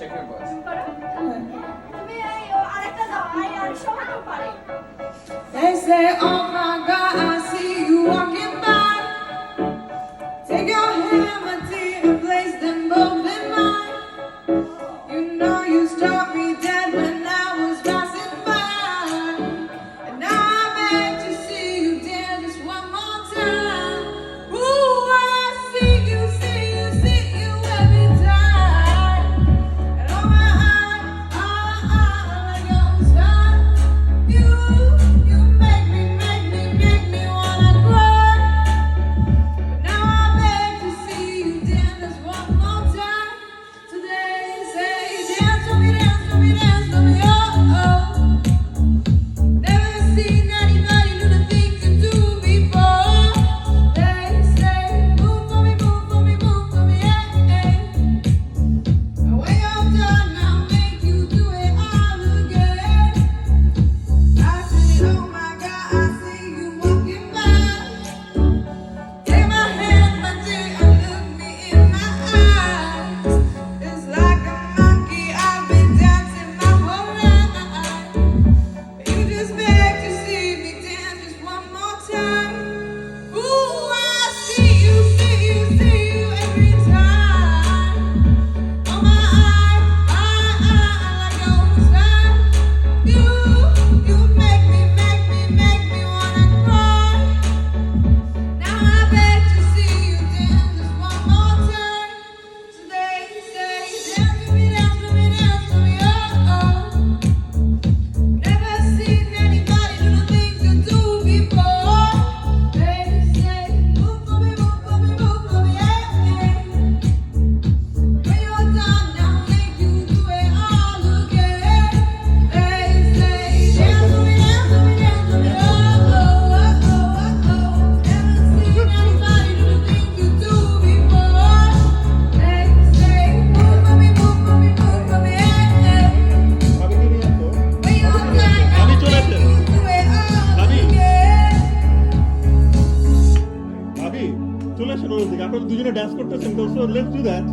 check your voice. তুমি আরেকটা দাও আর সবাই পারে They say, oh my God, I see you walking by. Take your hand, my dear, and place them both in mine. You know you struck me dead when I was passing by. And now I beg to see you, dear, just one more time. Ooh, I see you every time. And oh my, like your star. You make me wanna cry. But now I beg to see you dance one more time. Today say dance with me, oh. Never seen anybody do the things you do before. They say move for me, yeah. And when you're done, I'll make you do it all again. I say, oh my God, I see you walking by. Take my hand, my dear, and look me in my eyes. It's like a monkey, I've been dancing my whole life. But you just beg to see me dance just one more time. Ooh, I see you every time. Oh my, like your style. You make me wanna cry. Now I beg to see you dance just one more time. Today say dance with me, oh. Never seen anybody do the things you do before. They say move for me, yeah. When you're done, I'll make you do it all again. They say dance with me, oh. Never seen anybody do the things you do before. They say move for me, yeah. When you're done, I'll make you do it all again. ভাবি চলে আসেন ওর দিকে আপনারা দুজনে dance করতেছেন তো let's do that